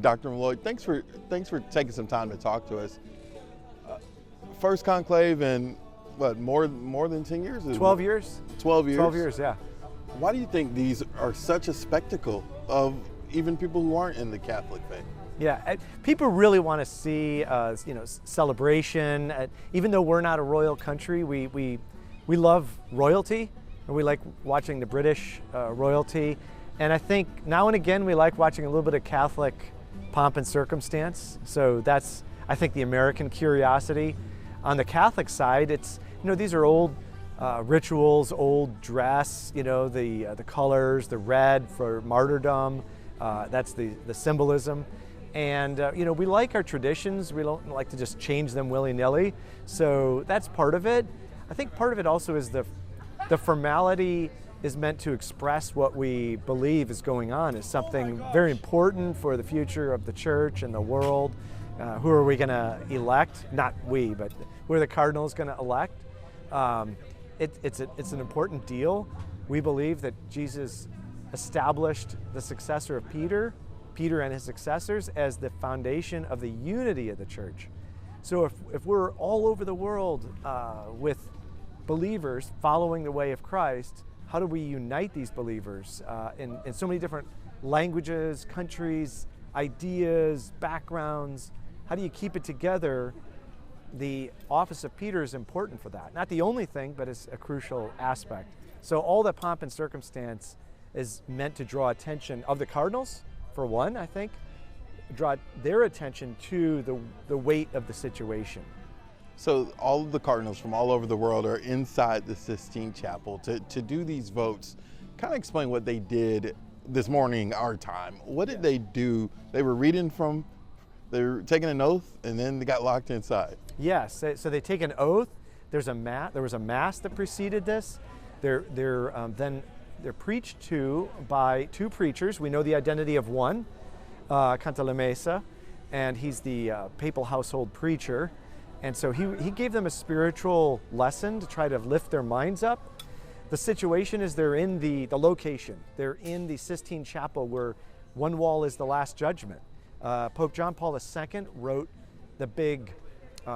Dr. Malloy, thanks for taking some time to talk to us. First conclave in what, more than 10 years? 12 years. 12 years. 12 years, yeah. Why do you think these are such a spectacle of even people who aren't in the Catholic faith? Yeah, people really want to see, celebration. Even though we're not a royal country, we love royalty, and we like watching the British royalty. And I think now and again we like watching a little bit of Catholic pomp and circumstance. So that's, I think, the American curiosity. On the Catholic side, it's, these are old rituals, old dress, the colors, the red for martyrdom. That's the symbolism. And, we like our traditions. We don't like to just change them willy-nilly. So that's part of it. I think part of it also is the formality is meant to express what we believe is going on. It's something very important for the future of the church and the world. Who are we going to elect? Not we, but who are the cardinals going to elect? It's an important deal. We believe that Jesus established the successor of Peter and his successors as the foundation of the unity of the church. So if we're all over the world with believers following the way of Christ, how do we unite these believers in so many different languages, countries, ideas, backgrounds? How do you keep it together? The office of Peter is important for that. Not the only thing, but it's a crucial aspect. So all the pomp and circumstance is meant to draw attention of the cardinals, for one, I think, draw their attention to the weight of the situation. So all of the cardinals from all over the world are inside the Sistine Chapel to do these votes. Kind of explain what they did this morning, our time. What did they do? They were they were taking an oath, and then they got locked inside. Yes, so they take an oath. There was a mass that preceded this. Then they're preached to by two preachers. We know the identity of one, Conclave, and he's the papal household preacher. And so he gave them a spiritual lesson to try to lift their minds up. The situation is they're in the location. They're in the Sistine Chapel, where one wall is the Last Judgment. Pope John Paul II wrote the big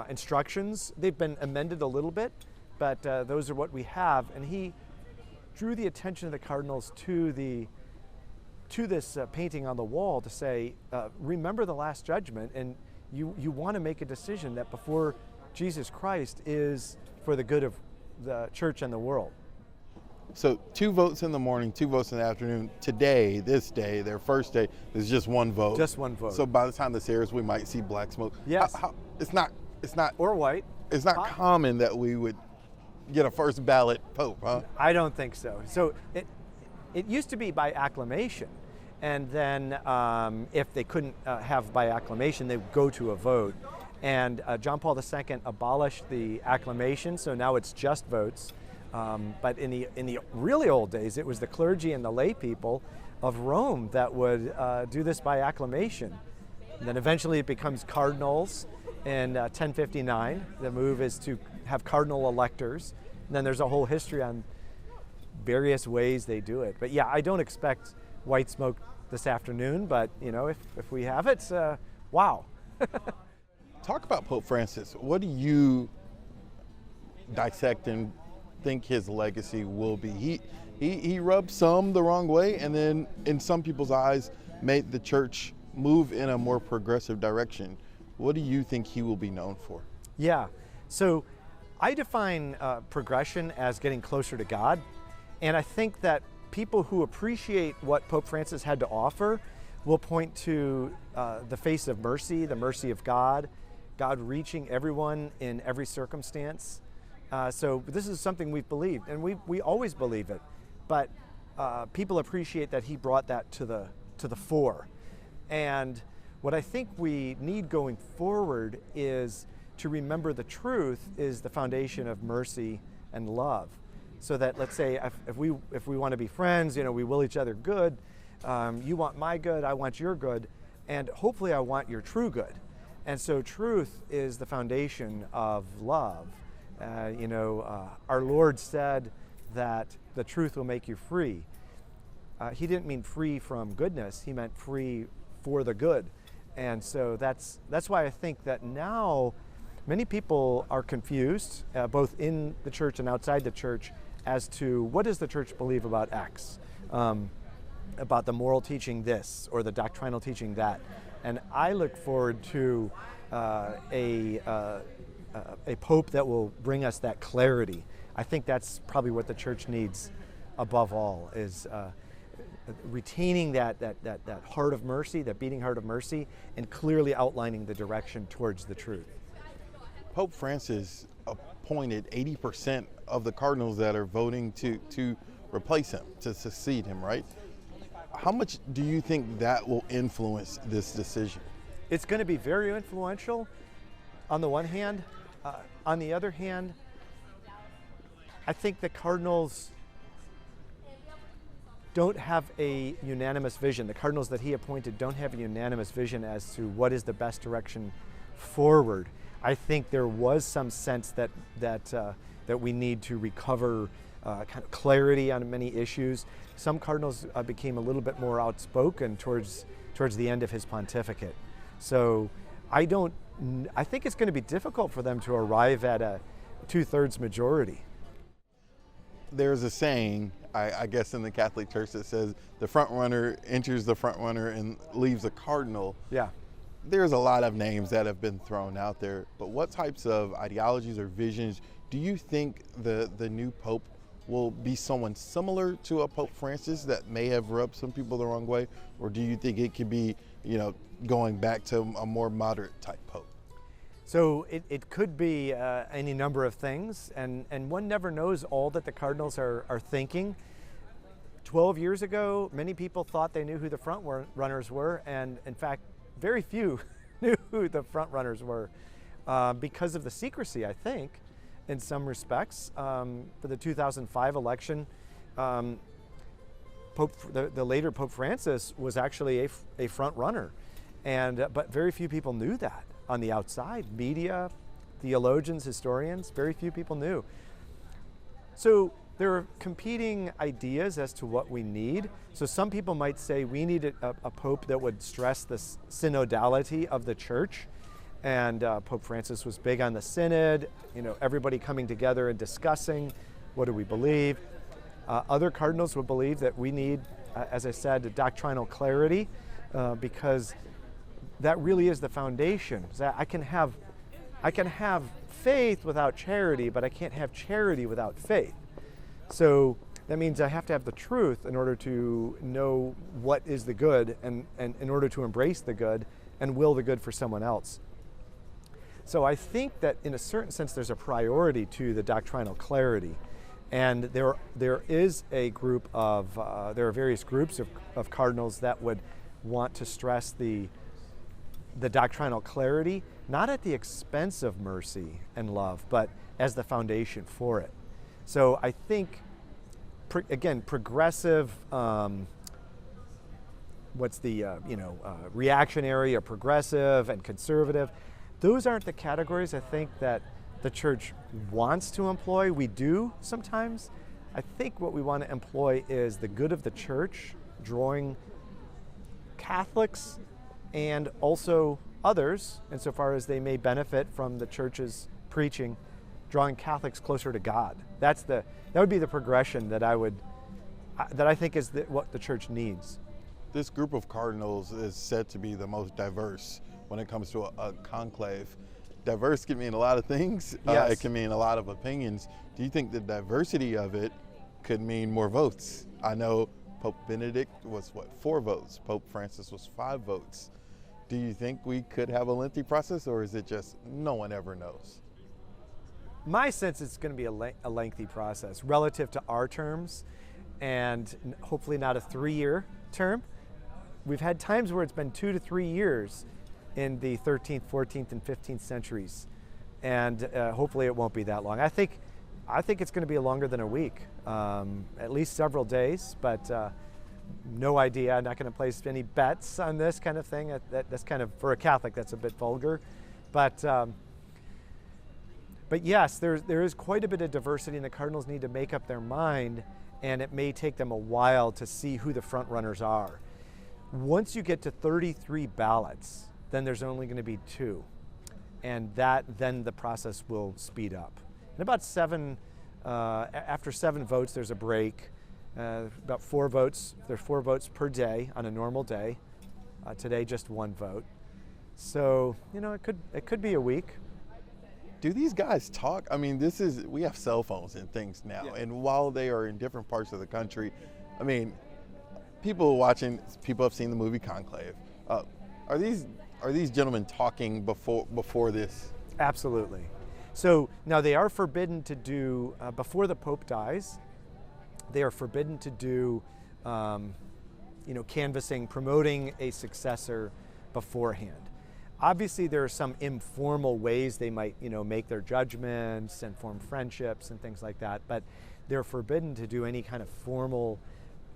instructions. They've been amended a little bit, but those are what we have. And he drew the attention of the cardinals to this painting on the wall to say, remember the Last Judgment, and you want to make a decision that before Jesus Christ is for the good of the church and the world. So 2 votes in the morning, 2 votes in the afternoon. Today, this day, their first day, is just 1 vote. Just 1 vote. So by the time this airs, we might see black smoke. Yes. It's not or white. It's not common that we would get a first ballot pope, huh? I don't think so. So it used to be by acclamation, and then if they couldn't have by acclamation, they would go to a vote. And John Paul II abolished the acclamation, so now it's just votes. But in the really old days, it was the clergy and the lay people of Rome that would do this by acclamation. And then eventually it becomes cardinals in 1059. The move is to have cardinal electors. And then there's a whole history on various ways they do it. But yeah, I don't expect white smoke this afternoon, but if we have it, wow. Talk about Pope Francis. What do you dissect and think his legacy will be? He rubbed some the wrong way, and then in some people's eyes made the church move in a more progressive direction. What do you think he will be known for? Yeah, so I define progression as getting closer to God, and I think that people who appreciate what Pope Francis had to offer will point to the face of mercy, the mercy of God reaching everyone in every circumstance. So this is something we've believed, and we always believe it, but people appreciate that he brought that to the fore. And what I think we need going forward is to remember the truth is the foundation of mercy and love. So that, let's say, if we want to be friends, we will each other good. You want my good, I want your good, and hopefully I want your true good. And so truth is the foundation of love. Our Lord said that the truth will make you free. He didn't mean free from goodness, he meant free for the good. And so that's why I think that now many people are confused, both in the church and outside the church, as to what does the church believe about X, about the moral teaching this or the doctrinal teaching that. And I look forward to a pope that will bring us that clarity. I think that's probably what the church needs above all, is retaining that heart of mercy, that beating heart of mercy, and clearly outlining the direction towards the truth. Pope Francis appointed 80% of the cardinals that are voting to replace him, to succeed him, right? How much do you think that will influence this decision? It's going to be very influential on the one hand. On the other hand, I think the cardinals don't have a unanimous vision. The cardinals that he appointed don't have a unanimous vision as to what is the best direction forward. I think there was some sense that we need to recover kind of clarity on many issues. Some cardinals became a little bit more outspoken towards the end of his pontificate. So I think it's going to be difficult for them to arrive at a 2/3 majority. There's a saying, I guess, in the Catholic Church that says the front runner enters the front runner and leaves a cardinal. Yeah. There's a lot of names that have been thrown out there, but what types of ideologies or visions do you think the new pope will be someone similar to a Pope Francis that may have rubbed some people the wrong way, or do you think it could be, going back to a more moderate type pope? So it could be any number of things, and one never knows all that the cardinals are thinking. 12 years ago, many people thought they knew who the front runners were, and in fact, very few knew who the front runners were because of the secrecy, I think, in some respects. For the 2005 election, the later Pope Francis was actually a front runner, but very few people knew that. On the outside, media, theologians, historians, very few people knew. So there are competing ideas as to what we need. So some people might say we need a pope that would stress the synodality of the church. And Pope Francis was big on the synod, everybody coming together and discussing what do we believe. Other cardinals would believe that we need, as I said, a doctrinal clarity, because that really is the foundation. I can have faith without charity, but I can't have charity without faith. So that means I have to have the truth in order to know what is the good, and in order to embrace the good and will the good for someone else. So I think that in a certain sense there's a priority to the doctrinal clarity, and there is a group of there are various groups of cardinals that would want to stress the doctrinal clarity, not at the expense of mercy and love, but as the foundation for it. So I think, again, progressive, reactionary or progressive and conservative, those aren't the categories I think that the church wants to employ. We do sometimes. I think what we want to employ is the good of the church, drawing Catholics and also others, insofar as they may benefit from the church's preaching, drawing Catholics closer to God. That would be the progression that I think is what the church needs. This group of cardinals is said to be the most diverse when it comes to a conclave. Diverse can mean a lot of things. Yes. It can mean a lot of opinions. Do you think the diversity of it could mean more votes? I know Pope Benedict was 4 votes. Pope Francis was 5 votes. Do you think we could have a lengthy process, or is it just no one ever knows? My sense is it's going to be a lengthy process relative to our terms, and hopefully not a 3-year term. We've had times where it's been 2 to 3 years in the 13th, 14th, and 15th centuries, and hopefully it won't be that long. I think it's going to be longer than a week, at least several days, but no idea. I'm not going to place any bets on this kind of thing. That's kind of, for a Catholic, that's a bit vulgar. But yes, there is quite a bit of diversity, and the cardinals need to make up their mind, and it may take them a while to see who the front runners are. Once you get to 33 ballots, then there's only going to be 2. And then the process will speed up. And about after 7 votes, there's a break. About 4 votes. There's 4 votes per day on a normal day. Today, just 1 vote. So, it could be a week. Do these guys talk? I mean, we have cell phones and things now, Yeah. and while they are in different parts of the country, I mean, people have seen the movie Conclave. Are these gentlemen talking before this? Absolutely. So now they are forbidden to do, before the Pope dies, they are forbidden to do, canvassing, promoting a successor beforehand. Obviously, there are some informal ways they might, make their judgments and form friendships and things like that, but they're forbidden to do any kind of formal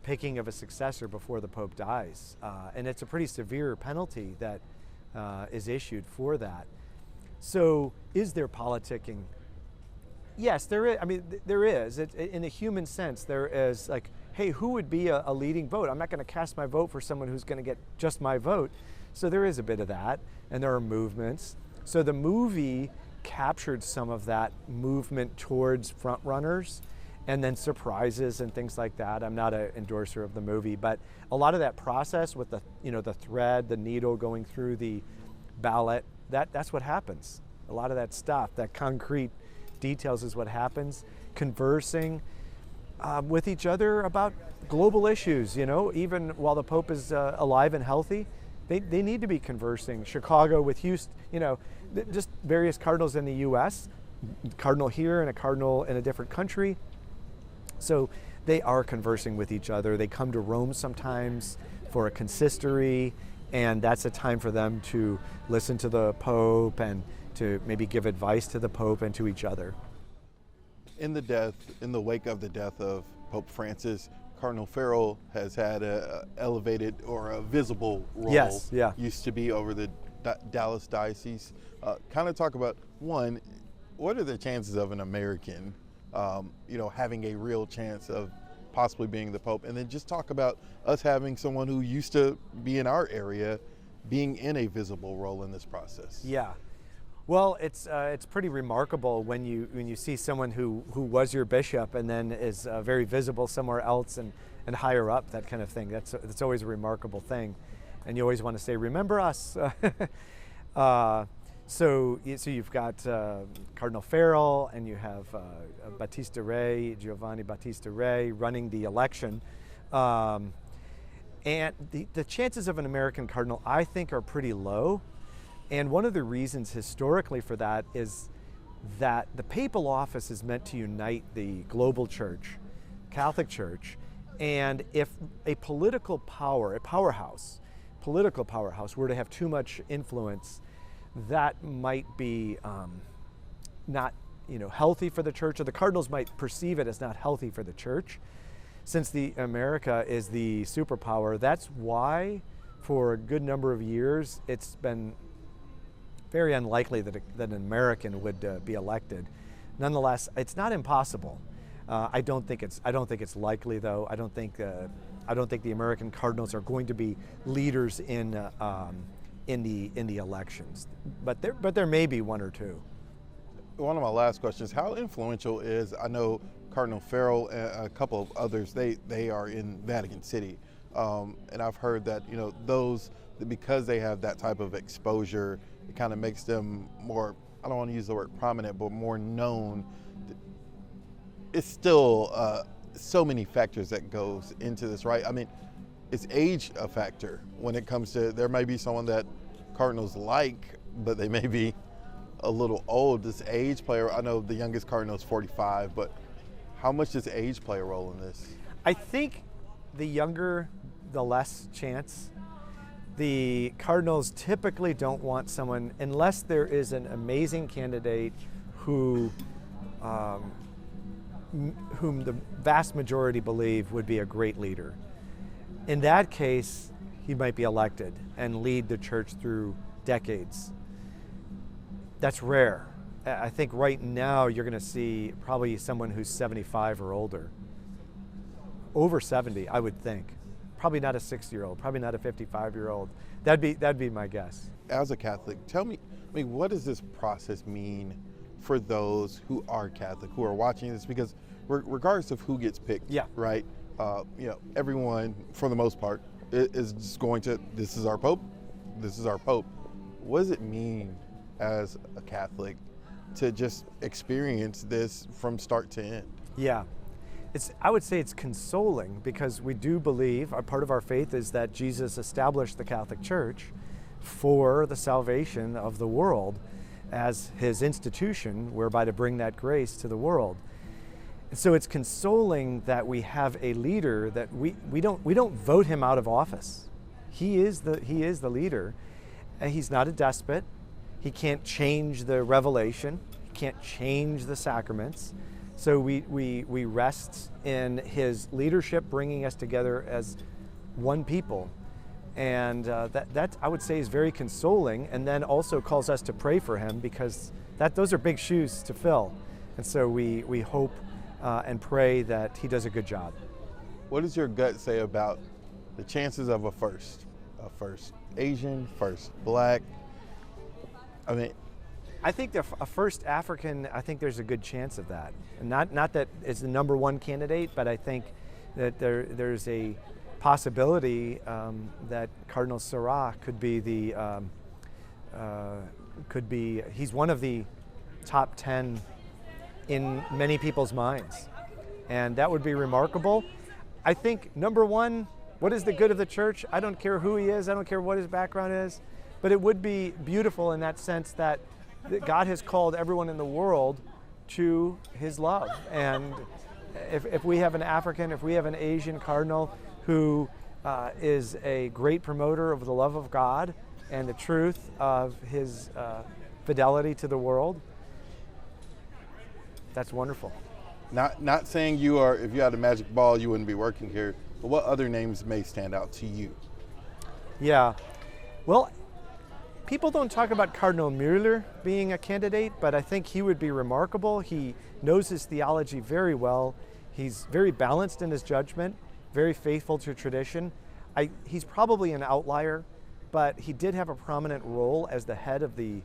picking of a successor before the Pope dies. And it's a pretty severe penalty that is issued for that. So is there politicking? Yes, there is. I mean, there is. In a human sense, there is like, hey, who would be a leading vote? I'm not going to cast my vote for someone who's going to get just my vote. So there is a bit of that, and there are movements. So the movie captured some of that movement towards front runners and then surprises and things like that. I'm not an endorser of the movie, but a lot of that process with the thread, the needle going through the ballot, that's what happens. A lot of that stuff, that concrete details is what happens. Conversing with each other about global issues, even while the Pope is alive and healthy. They need to be conversing. Chicago with Houston, just various cardinals in the U.S., cardinal here and a cardinal in a different country. So they are conversing with each other. They come to Rome sometimes for a consistory, and that's a time for them to listen to the Pope and to maybe give advice to the Pope and to each other. In the wake of the death of Pope Francis, Cardinal Farrell has had a elevated or a visible role. Yes, yeah. Used to be over the Dallas diocese. Kind of talk about, one, what are the chances of an American, having a real chance of possibly being the Pope? And then just talk about us having someone who used to be in our area being in a visible role in this process. Yeah. Well, it's pretty remarkable when you see someone who was your bishop and then is very visible somewhere else and higher up, that kind of thing. That's always a remarkable thing, and you always want to say, "Remember us." So you've got Cardinal Farrell, and you have Giovanni Battista Re running the election, and the chances of an American cardinal, I think, are pretty low. And one of the reasons historically for that is that the papal office is meant to unite the global church, Catholic Church, and if a political powerhouse were to have too much influence, that might be not healthy for the church, or the cardinals might perceive it as not healthy for the church. Since America is the superpower, that's why for a good number of years it's been very unlikely that an American would be elected. Nonetheless, it's not impossible. I don't think it's likely, though. I don't think the American cardinals are going to be leaders in the elections. But there may be one or two. One of my last questions: how influential is? I know Cardinal Farrell and a couple of others. They are in Vatican City, and I've heard that because they have that type of exposure, it kind of makes them more, I don't want to use the word prominent, but more known. It's still so many factors that goes into this, right? I mean, is age a factor when it comes to, there may be someone that cardinals like, but they may be a little old. Does age play? I know the youngest cardinal is 45, but how much does age play a role in this? I think the younger, the less chance. The cardinals typically don't want someone, unless there is an amazing candidate whom the vast majority believe would be a great leader. In that case, he might be elected and lead the church through decades. That's rare. I think right now you're going to see probably someone who's 75 or older. Over 70, I would think. probably not a 60-year-old, probably not a 55-year-old. That'd be my guess. As a Catholic, tell me, what does this process mean for those who are Catholic, who are watching this? Because regardless of who gets picked, Yeah. right? Everyone, for the most part, is just going to, this is our Pope, this is our Pope. What does it mean as a Catholic to just experience this from start to end? Yeah. I would say it's consoling, because we do believe, a part of our faith is that Jesus established the Catholic Church for the salvation of the world as his institution, whereby to bring that grace to the world. And so it's consoling that we have a leader that we don't vote him out of office. He is the leader, and he's not a despot. He can't change the revelation. He can't change the sacraments. So we rest in his leadership, bringing us together as one people. And that I would say is very consoling, and then also calls us to pray for him, because those are big shoes to fill. And so we hope and pray that he does a good job. What does your gut say about the chances of a first Asian, first Black? I think a first African, I think there's a good chance of that. And not that it's the number one candidate, but I think that there's a possibility that Cardinal Sarah could be he's one of the top 10 in many people's minds. And that would be remarkable. I think, number one, what is the good of the church? I don't care who he is, I don't care what his background is, but it would be beautiful in that sense that God has called everyone in the world to his love. And if we have an African, if we have an Asian cardinal who is a great promoter of the love of God and the truth of his fidelity to the world, that's wonderful. Not saying you are, if you had a magic ball, you wouldn't be working here, but what other names may stand out to you? Yeah, well, people don't talk about Cardinal Mueller being a candidate, but I think he would be remarkable. He knows his theology very well. He's very balanced in his judgment, very faithful to tradition. He's probably an outlier, but he did have a prominent role as the head of the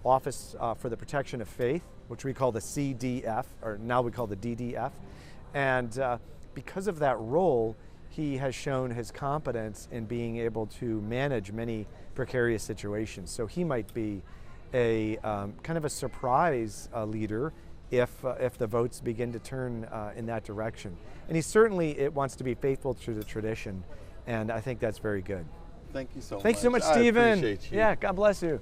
Office for the Protection of Faith, which we call the CDF, or now we call the DDF. And because of that role, he has shown his competence in being able to manage many precarious situations. So he might be a kind of a surprise leader if the votes begin to turn in that direction. And he certainly wants to be faithful to the tradition, and I think that's very good. Thank you so much. Thanks so much, Stephen. I appreciate you. Yeah, God bless you.